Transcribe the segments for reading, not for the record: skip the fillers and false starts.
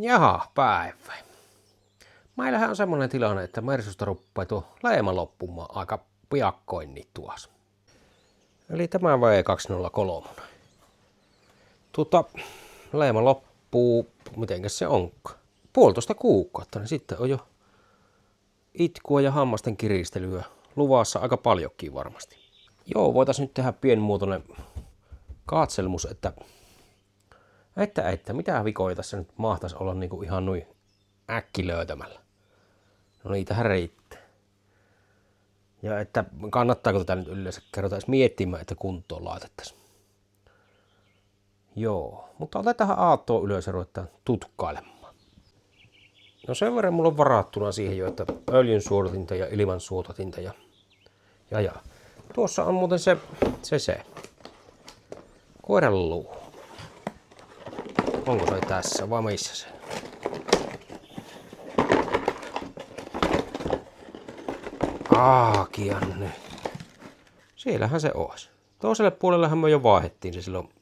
Jaha, päivä. Meillähän on semmoinen tilanne, että Mersusta ruppaa tuo leima loppumaan aika piakkoin niin tuossa. Eli tämä V203. Leima loppuu, mitenkäs se onkaan? 1,5 kuukautta, niin sitten on jo itkua ja hammasten kiristelyä luvassa aika paljonkin varmasti. Joo, voitaisiin nyt tehdä pienimuotoinen katselmus, että mitä vikoja tässä nyt mahtaisi olla niinku ihan noin äkki löytämällä. No niitähän riittää. Ja että kannattaako tätä nyt yleensä kerrota edes miettimään, että kuntoon laitettaisiin. Joo, mutta otetaan aattoa ylös ja ruvetaan tutkailemaan. No sen verran mulla on varattuna siihen jo, että öljyn suodatinta ja ilman suodatinta ja. Tuossa on muuten se koiran luu. Onko se tässä vai missä se? Aakianne. Siellähän se olisi. Toiselle puolellehan me jo vaihdettiin se silloin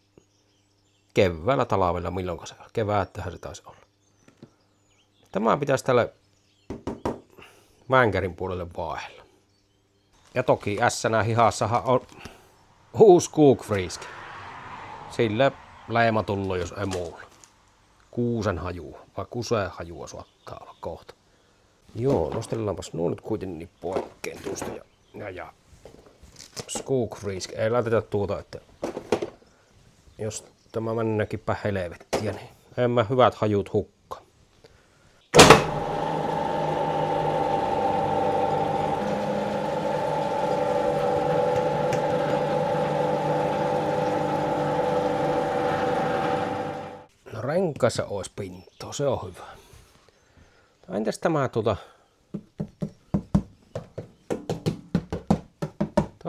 keväällä talvella, milloinka se on. Keväättähän se taisi olla. Tämä pitäisi tälle vänkärin puolelle vaihdella. Ja toki ässänä hihassahan on uusi Cookfrisk. Sillä leima tullut, jos ei muulla. Kuusen hajua, vai kuseen hajua saattaa olla kohta. Joo, nostellaanpas nuo nyt kuitenkin poikkeen tuosta ja Cookfrisk. Ei laiteta tuota, että jos tämä mennäkinpä helvettiä, niin en mä hyvät hajut hukka. No renkaissa ois pintoa, se on hyvä. Entäs tämä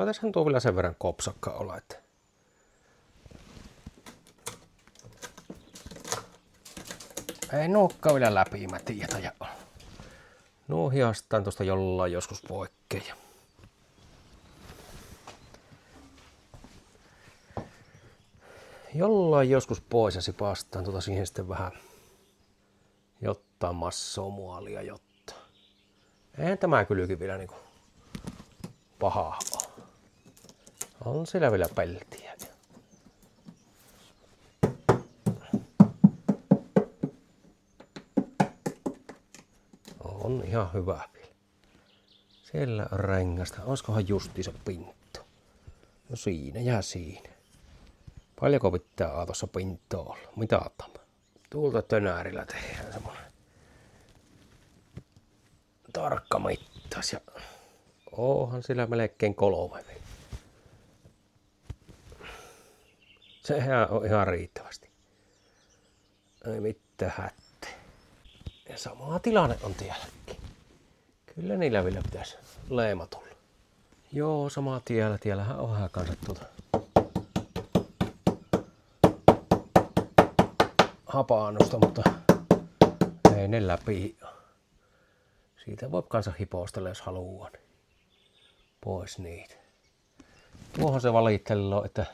tässähän tuo vielä sen verran kopsakka olla, että ei nuokkaa vielä läpi, mä tiedän. Ja nuo hiastaan tuosta jollain joskus poikkeja. Jollain joskus pois ja sipastaan siihen sitten vähän jotta massoa muolia jotta. Eihän tämä kylki vielä niinku pahaa ole. On siellä vielä peltiä. On ihan hyvä vielä. Siellä on rengasta. Olisikohan justiinsa pintto? No siinä ja siinä. Paljonko pitää tuossa pinttoa olla? Mitataan. Tuolta tönäärillä tehdään semmonen tarkka mittas ja onhan sillä melkein 3. Sehän on ihan riittävästi. Ei mitään hätää. Ja sama tilanne on tielläkin. Kyllä niillä vielä pitäisi leima tulla. Joo, sama tiellä. Tiellähän on vähän kanssa hapaannusta, mutta ei ne läpi. Siitä voi kanssa hipostella, jos haluaa. Niin pois niitä. Tuohon se valittelee, että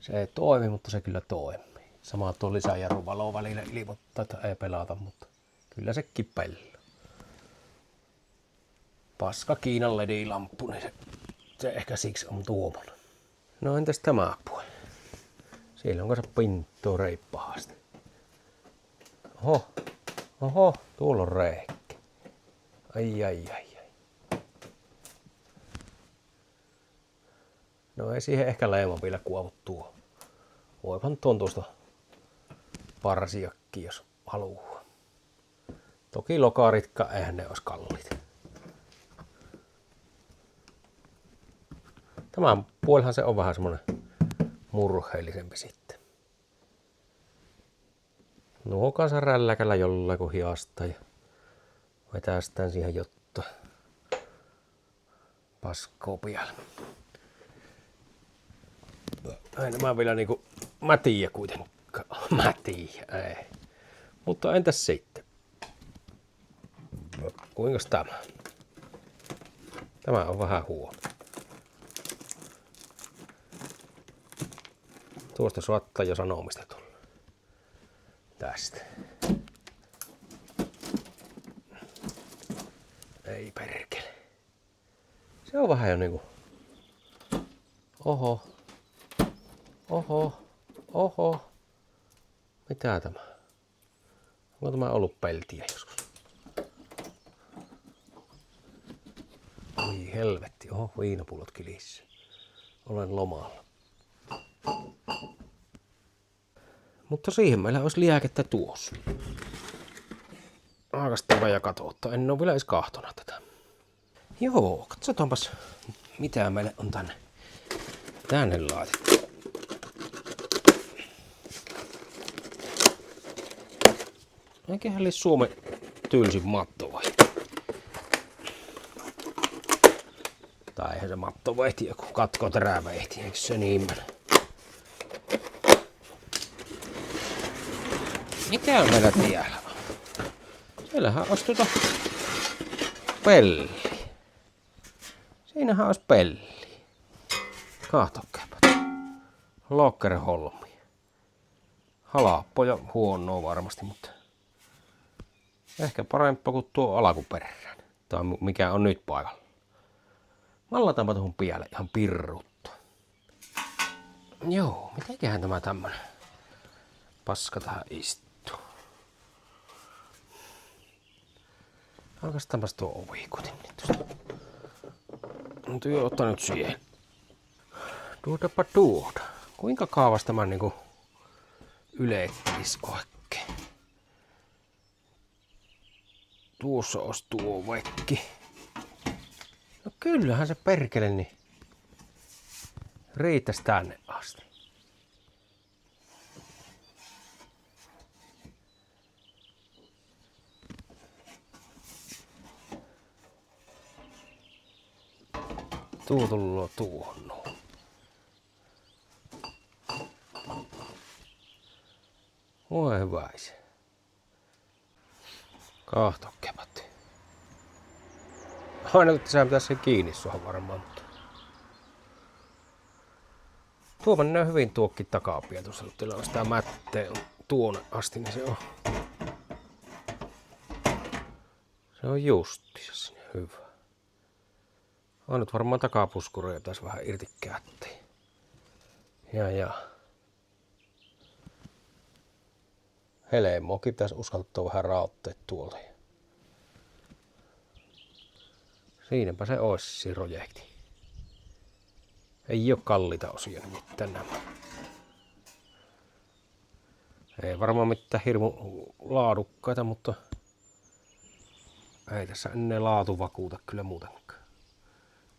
se ei toimi, mutta se kyllä toimii. Sama tuo lisäjarru valo välillä ilmoittaa, että ei pelata, mutta kyllä se kipellää. Paska Kiinan LED-lamppu, niin se ehkä siksi on tuommoinen. No entäs tämä puoli? Siellä on kanssa pinttoa reippaasti. Oho, tuolla on reikä. Ai. No ei siihen ehkä leima vielä kuovu tuo. Voihan tuon tuosta parsiakki, jos haluaa. Toki lokaritkaan eihän ne olisi kalliit. Tämän puolihan se on vähän semmonen murheellisempi sitten. Nuo kanssa rälläkällä jollain kun hiasta ja vetästään siihen jotta paskoo pialle. Ei nämä vielä niinku mätiä kuitenkaan. Mätiä, ei. Mutta entäs sitten? Kuinkas tämä? Tämä on vähän huono. Tuosta saattaa jo sanomista tulla. Tästä. Ei perkele. Se on vähän jo niinku... Oho. Oho. Oho. Mitä tämä? Onko tämä ollut peltiä joskus? Oi helvetti. Oho, viinapullot kilissä. Olen lomalla. Mutta siihen meillä olisi lääkettä tuossa. Aakastaa ja katsotaan. En ole vielä edes kahtona tätä. Joo, katsotaanpas mitä meille on tänne laitettu. Eiköhän oli Suomen tylsin matto vai? Tai eihän se mattovehti, joku katkoterävehti, eikö se niin mene? Mikä on meillä tiellä? Siellähän olisi pelli. Siinähän olisi pelli. Kahtokääpä. Lockerholmi. Halappo ja huonoa varmasti, mutta ehkä parempaa kuin tuo alkuperäinen. Tai mikä on nyt paikalla. Mallataanpa tuohon pialle ihan pirrutta. Joo, mitenköhän tämä tämmönen paska tähän istuu. Aukaistaanpas tuo ovikutin nyt tuosta. No työ ottaa nyt siihen. Tuotapa tuota. Kuinka kaavas tämä niinku yleittelis oikein? Tuossa olisi tuo vekki. No kyllähän se perkele niin riittäisi tänne asti. Tuo tullut tuohon noin. Voi hyväisi. Kahtokepatti. Aina kun sä pitäisi sen kiinni suohon varmaan. Tuo menee hyvin tuokki takapia tuossa. Kun sitä mätteä on tuonne asti, niin se on justiinsa sinne hyvä. On nyt varmaan takapuskureja pitäisi vähän irti kättiin. Ja. Helmokin pitäisi uskaltaa vähän raotteet tuolta. Siinäpä se olisi se projekti. Ei oo kalliita osia nimittäin nämä. Ei varmaan mitään hirmu laadukkaita, mutta ei tässä ennen laatu vakuuta kyllä muutenkaan.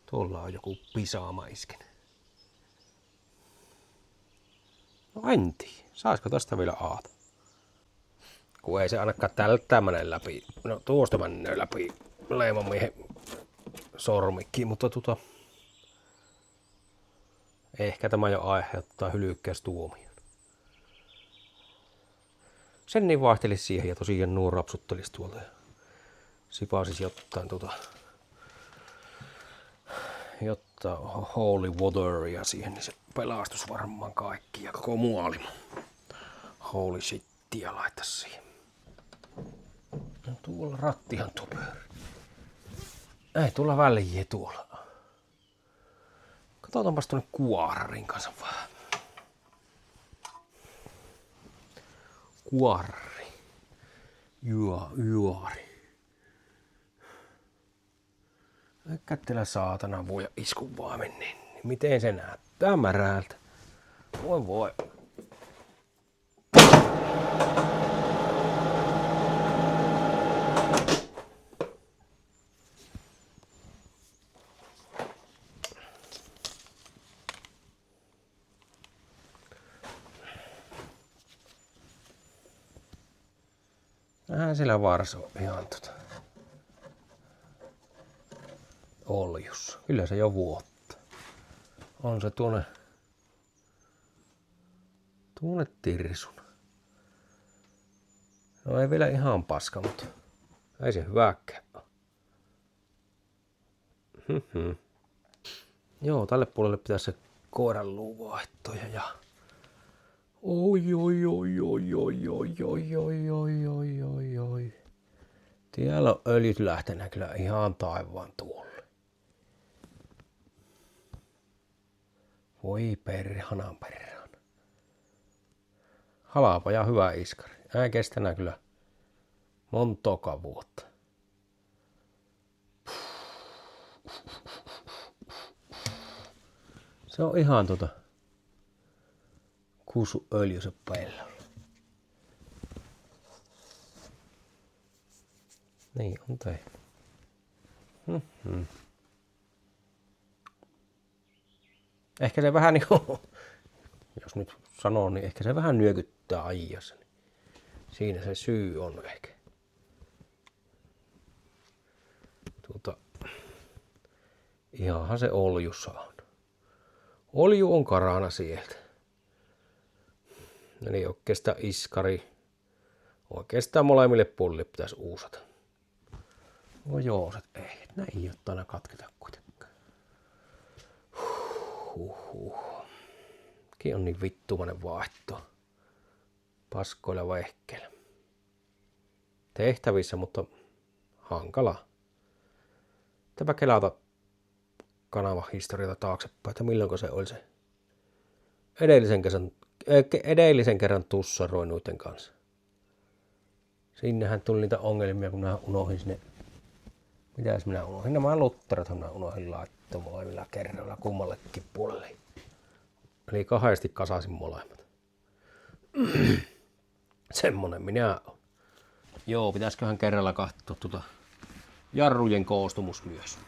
Tuolla on joku pisaama isken. No en tiedä. Saisiko tästä vielä aata? Kun ei se ainakaan tältä mene läpi. No tuosta menee läpi leimamiehen sormikki, mutta ehkä tämä jo aiheuttaa hylykkäistuomion. Sen niin vaihtelisi siihen ja tosiaan nuo rapsuttelisi tuolta ja sipasis jotain jotta holy wateria siihen, niin se pelastus varmaan kaikki ja koko maailma. Holy shittiä laittaisi siihen. No tuolla rattihan tuo pyörii. Ei tuolla väliä tuolla. Katsotaanpas tuonne kuorarin kanssa vähän. Kuorari. Juori. Kättelä saatana voi iskun vaan menneen. Miten se näyttää märältä? Voi. Vähän sillä varso ihan oljus. Kyllä se jo vuotta. On se tuonne tirsun. No ei vielä ihan paska, mutta ei se hyväkään. Joo, tälle puolelle pitäisi se koiran luuvaihtoja ja oi. Täällä on öljyt lähtenyt kyllä ihan taivaan tuolle. Voi perhanan perhana. Halapa ja hyvä iskari. Ää kestänä kyllä montoka vuotta. Se on ihan kuusuöljy se pellolla. Niin on tehty. Ehkä se vähän niinku, jos nyt sanoo, niin ehkä se vähän nyökyttää ajassa. Siinä se syy on ehkä. Ihanhan se oljussa on. Olju on karana sieltä. Eli oikeastaan iskari. Oikeastaan molemmille puolille pitäisi uusata. No joo, ei. Näin ei ole katketa kuitenkaan. Kiin on niin vittumainen vaihto. Paskoilla vehkeillä. Tehtävissä, mutta hankala. Täpä kelata kanavahistoriata taaksepäin, että milloinko se oli se edellisen kerran tussaroin noiden kanssa. Sinnehän tuli niitä ongelmia, kun minä unohdin sinne. Mitäs minä unohdin? Nämä lutterathan minä unohdin laittaa molemmilla kerralla kummallekin puolelle. Eli kahdesti kasasin molemmat. Semmonen minä on. Joo, pitäisiköhän kerralla katsoa jarrujen koostumus myös.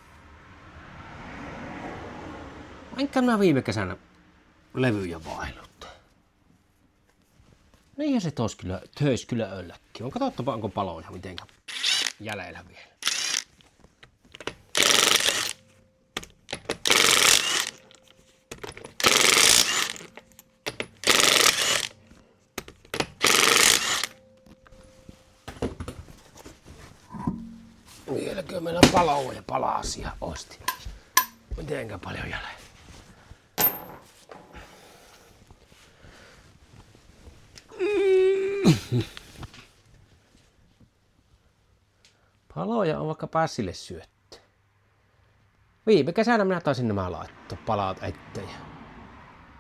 Enkä minä viime kesänä levyjä vaihdellut. Niinhän se töis kyllä ölläkin. On katsottava, onko paloja mitenkä jäljellä vielä. Vieläkö meillä paloja ja palasia osti? Mitenkä paljon jäljellä? Paloja on vaikka pääsille syöttää. Viime kesänä minä taisin nämä laittaa palat eteen ja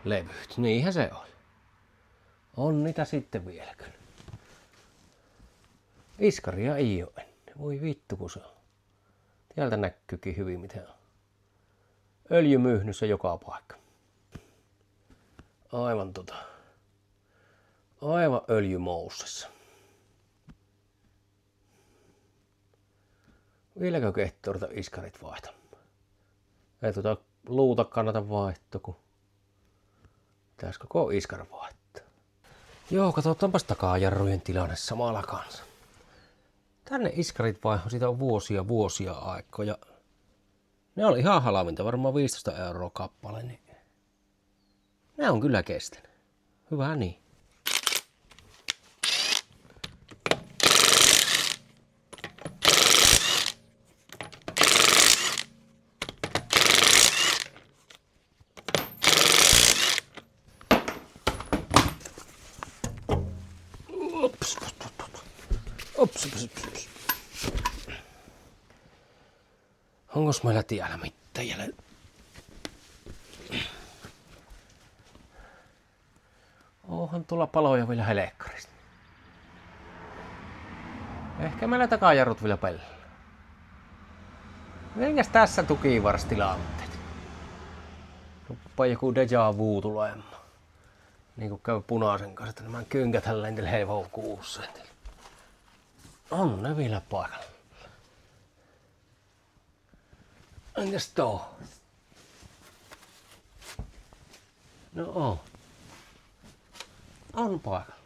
levyt. Niinhän se on. On niitä sitten vielä kyllä. Iskaria ei ole ennen. Voi vittu kun se on. Täältä näkyykin hyvin miten on. Öljymyyhnyssä joka paikka. Aivan öljymoussessa. Vieläkö kehtii ruveta iskarit vaihtamaan? Ei luuta kannata vaihtaa, kun pitäisi koko iskar vaihtaa. Joo, katsotaanpas takajarrujen tilanne samalla kanssa. Tänne iskarit vaihtoi, siitä on vuosia aikoja. Ne oli ihan halvinta, varmaan 15 € kappale, niin ne on kyllä kestänyt. Hyvä niin. Ops. Onkos meillä tiellä mitään jäljellä? Onhan tulla paloja vielä helekkarista. Ehkä meillä takajarrut vielä pelillä. Minkäs tässä tukivarstilanteet? Ruppaa joku deja vu tulemaan. Niin kuin käy punaisen kanssa, että nämä kynkäthän lentelee hevoukuussa. On ne vielä paikalla. Entäs tuo? No on paikalla.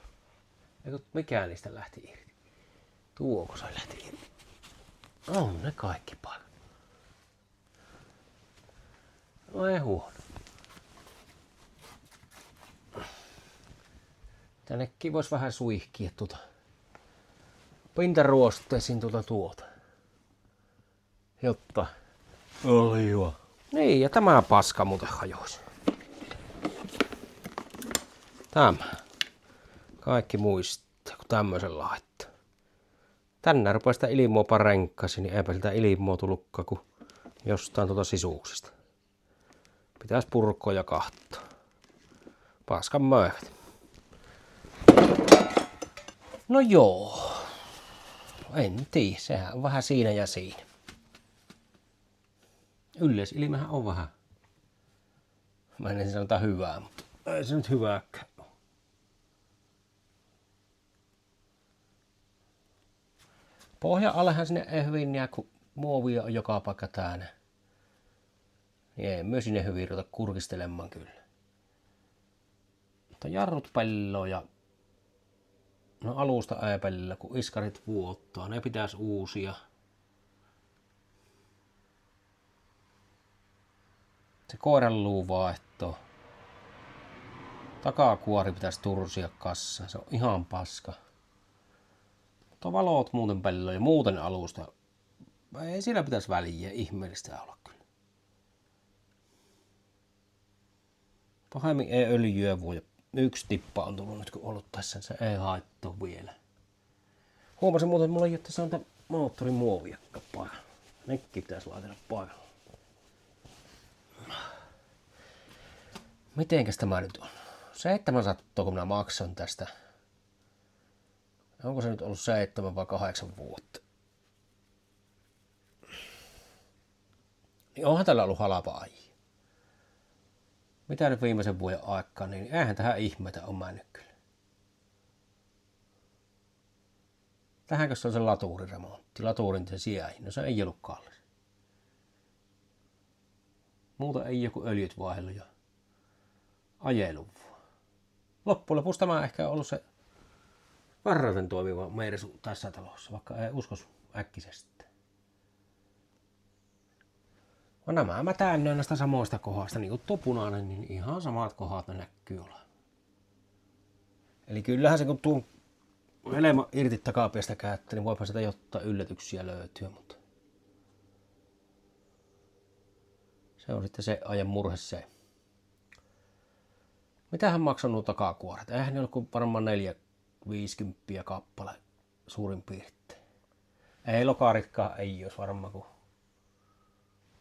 Eikö mikään niistä lähti irti? Tuoko se lähti irti? On ne kaikki paikalla. No ei huono. Tännekin vois vähän suihkia pintaruosteisiin tuota. Jotta öljyä. Niin, ja tämä paska muuten hajoisi. Tämä. Kaikki muistaa, kun tämmöisen laittaa. Tänään rupesi sitä ilmoa renkkasi, niin eipä siltä ilmoa tullutkaan kuin jostain sisuuksista. Pitäis purkoa ja katsoa. Paskan möivät. No joo. En tiedä, sehän on vähän siinä ja siinä. Yleisilmähän on vähän. Mä en sanota hyvää, mutta ei se nyt hyvääkään ole. Pohjan allehan sinne ei hyvin jää, kun muovia on joka paikka täynnä. Niin ei myös sinne hyvin ruveta kurkistelemaan kyllä. Mutta jarrut pelloa ja no alusta ei pelloa, kun iskarit vuottaa. Ne pitäis uusia. Se koiran luu vaihto. Takakuori pitäisi tursia kassa. Se on ihan paska. Mutta valot muuten pelloa ja muuten alusta. Ei sillä pitäisi väliä. Ihmeellistä olla kyllä. Pahemmin ei öljyä voi. Yksi tippa on tullut nyt kun ollut tässä. Se ei haittaa vielä. Huomasin muuten, että mulla ei ole tässä on moottorin muovia paikalla. Nekin pitäisi laitella paikalla. Mitenkäs tämä nyt on? 700, kun minä maksan tästä. Onko se nyt ollut 7 vai 8 vuotta? Niin onhan tällä ollut halpa aji. Mitä nyt viimeisen vuoden aikaan, niin eihän tähän ihmeitä ole mennyt kyllä. Tähänkö se on se laturiremontti, laturin se sijaihin? No se ei ollut kallis. Muuta ei joku öljyt vaihdellut ja ajellut. Loppujen lopuksi tämä ehkä ollut se varraten toimiva Mersu tässä talossa, vaikka ei uskos äkkisesti. No nämä mä täynnään näistä samoista kohdasta, niin kuin tuo punainen, niin ihan samat kohdat ne näkyy olla. Eli kyllähän se kun tuon helma irti takapiasta käyttää, niin voipa sitä jotain yllätyksiä löytyä, mutta se on sitten se ajan murhe se. Mitähän maksaa nuo takakuoret? Eihän ne ole kuin varmaan 4-50 kappale suurin piirtein. Ei lokaritkaan ei olisi varmaan kuin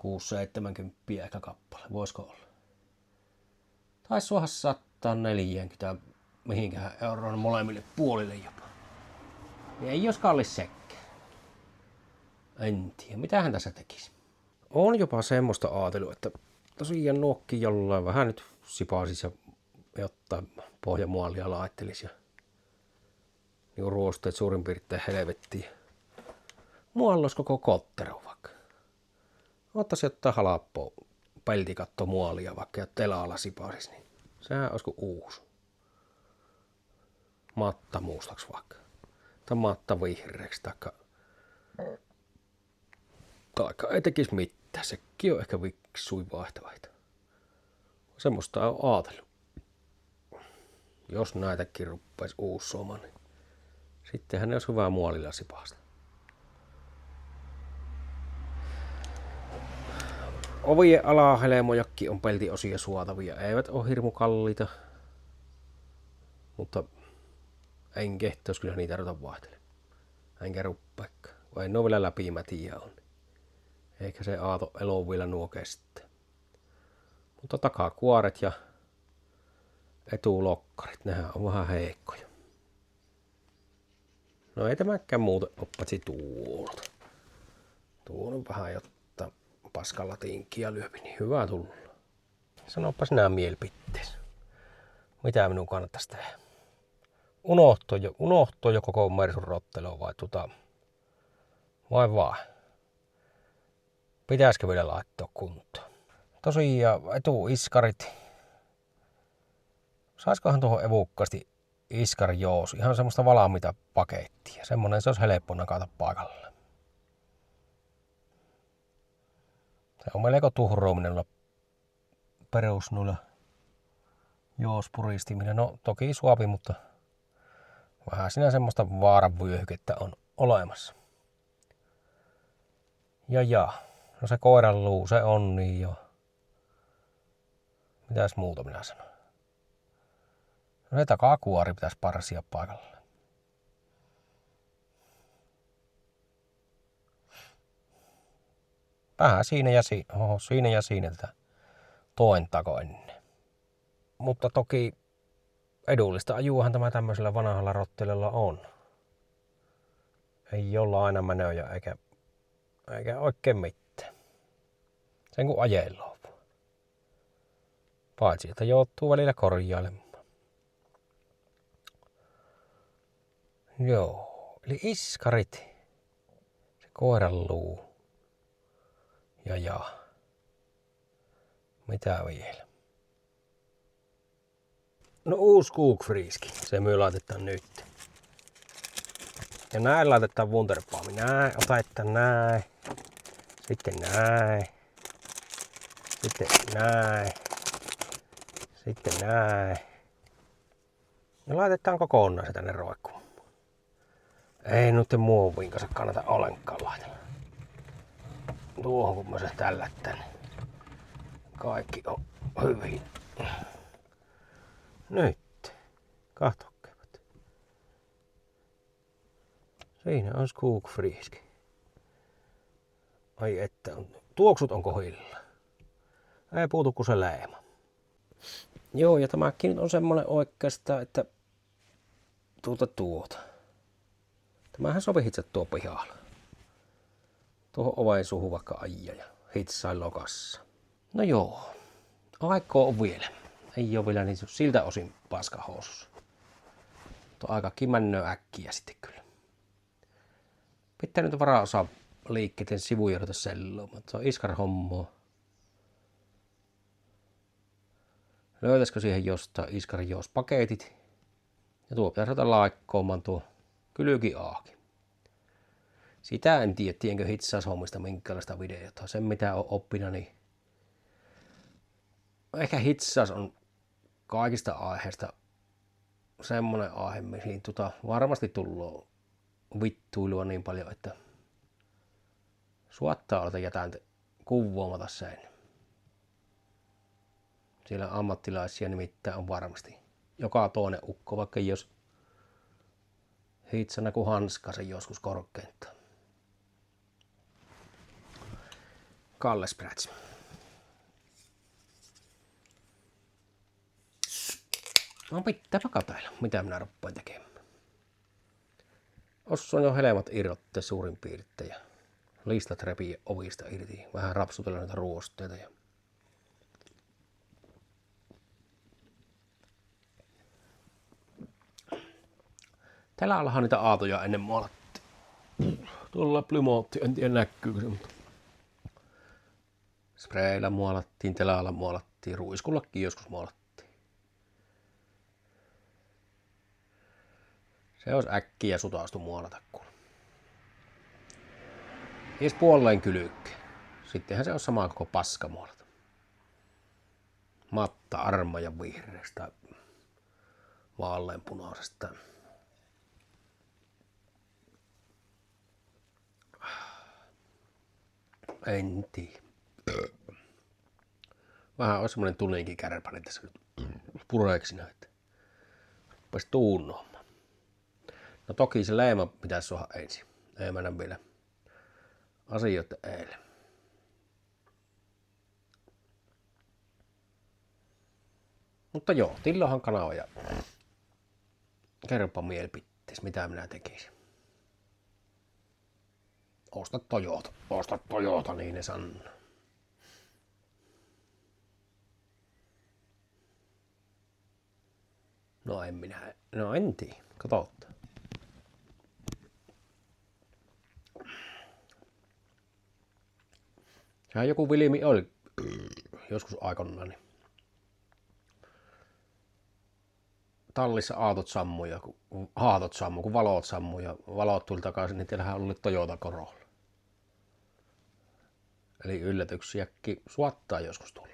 6-70 ehkä kappale. Voisiko olla? Taisi suoha 140 mihinkään euroon molemmille puolille jopa. Niin ei olisi kallis sekään. En tiedä, mitähän tässä tekisi. On jopa semmoista ajatellut, että tosiaan nuokki jollain vähän nyt sipaasis ja jotain pohjamuolia laittelisi ja niin ruosteet suurin piirtein helvettiin. Muualla olisi koko kottero vaikka. Ottaisi jotain halappoa peltikatto muolia vaikka ja telalla sipaasis, niin sehän olisi kuin uusi. Matta mustaksi vaikka. Tai matta vihreäksi taikka ei tekisi mitään. Sekin on ehkä viksui vaihtoehto. Semmoista on ajatellut. Jos näitäkin ruppaisi uussomaan, niin sittenhän ne olisi hyvää muolilla sipaasta. Ovien alahelmojakin on peltiosia suotavia. Eivät ole hirmu kalliita, mutta en kehtoisi kyllä niitä ruveta vaihtelemaan. Enkä ruppaikkaan. Vai ne on vielä läpimätiä on. Eikä se aato elo vielä nuo kestää. Mutta takakuoret ja etulokkarit, nehän on vähän heikkoja. No ei tämäkään muuten ole patsi tuolta. Tuon on vähän jotta paskalla tinkkiä lyöpi, niin hyvä tulla. Sanopas nämä mielipiteesi. Mitä minun kannattaisi tehdä? Unohto jo koko Mersun rottelo vai vaan? Pitäisikö vielä laittaa kuntoon? Tosiaan etuiskarit. Saiskohan tuohon evukkaasti iskari joos, ihan semmoista valmiita pakettia. Semmonen se olisi helppo nakata paikalle. Se on melko tuhrouminen olla perus noilla joospuristiminen. No toki suopi, mutta vähän siinä semmoista vaaranvyöhykettä on olemassa. Ja. No se koiran luu, se on niin jo. Mitäs muuta minä sanon? No se takakuori pitäisi parsia paikalle. Vähän siinä ja siinä tätä toen tako ennen. Mutta toki edullista ajuahan tämä tämmöisellä vanhalla rottelella on. Ei olla aina menöjä eikä oikein mitään. Sen kun ajellaan. Paitsi, että joutuu välillä korjailemaan. Joo, eli iskarit. Se koiran luu. Ja. Mitä vielä? No uusi Cookfriski. Se myy laitetaan nyt. Ja näin laitetaan Wunderbaumi. Näin, otetaan näin. Sitten näin. Sitten näin. Sitten näin. Ja laitetaan kokonaan se tänne roikkumaan. Ei nyt muoviin kanssa kannata ollenkaan laitella. Tuohon kun mä se tällättän. Kaikki on hyvin. Nyt. Katokkevat. Siinä on Cookfriski. Ai että, tuoksut on kohdilla. Ei puutu kuin se leima. Joo, ja tämäkin nyt on semmonen oikeastaan, että tuota. Tämähän sopi itse tuo pihalla. Tuohon oven suhu vaikka ajaa ja hitsain lokassa. No joo, aikoo on vielä. Ei oo vielä niin siltä osin paskahousussa. Tuo aika kimännöö äkkiä sitten kyllä. Pitää nyt varaosa liikkeiden sivuja ruveta selloamaan. Se on iskar hommaa. Löytäisikö siihen jostain iskarin paketit? Ja tuo pitäisi ruveta laikkoomaan tuo kylki auki. Sitä en tiedä, tienkö hitsaushommista minkälaista videota. Sen mitä on oppinut, niin ehkä hitsaus on kaikista aiheista semmonen aihe, mihin varmasti tullut vittuilua niin paljon, että suottaa olla jätän kuvaamata sen. Siellä ammattilaisia nimittäin on varmasti joka toinen ukko, vaikka jos hitsana kuin hanskasen joskus korkeinta. Kalle Sprats. No pitääpä katsella, mitä minä ruppaan tekemään. Ossa on jo helmat irrotte suurin piirtein ja listat repii ovista irti. Vähän rapsutella noita ruosteita. Ja täällä allahan niitä aatoja ennen maalattiin. Tuolla plymootti, en tiedä näkyykö se, mutta spreillä maalattiin, telalla maalattiin, ruiskullakin joskus maalattiin. Se olisi äkkiä sutaastu maalata kun. Ees puolleen kylykkä. Sittenhän se on sama koko paska maalata. Matta, arma ja vihreästä, vaaleanpunaisesta. En tiedä. Vähän olisi semmonen tulinkin kärpäni tässä nyt pureeksi näyttää. Rupes tuunnoamaan. No toki se leima pitäisi saada ensin. Ei mennä vielä asioita eilen. Mutta joo, Tillohan kanava ja kerropa mielipiteesi, mitä minä tekisin. Osta Toyota, niin ne sanoo. No en tiedä, katsotaan. Sehän joku Vilmi oli joskus aikoinaan, niin tallissa aatot sammui, kun valot sammui ja valot tuli takaisin, niin teillähän oli Toyota Corolla. Eli yllätyksiäkin suottaa joskus tulla.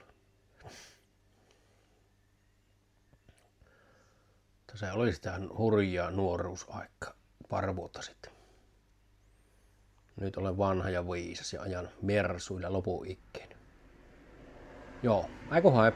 Se oli sitä hurjaa nuoruusaika pari vuotta sitten. Nyt olen vanha ja viisas ja ajan mersuilla lopun ikkeen. Joo, aiku hae.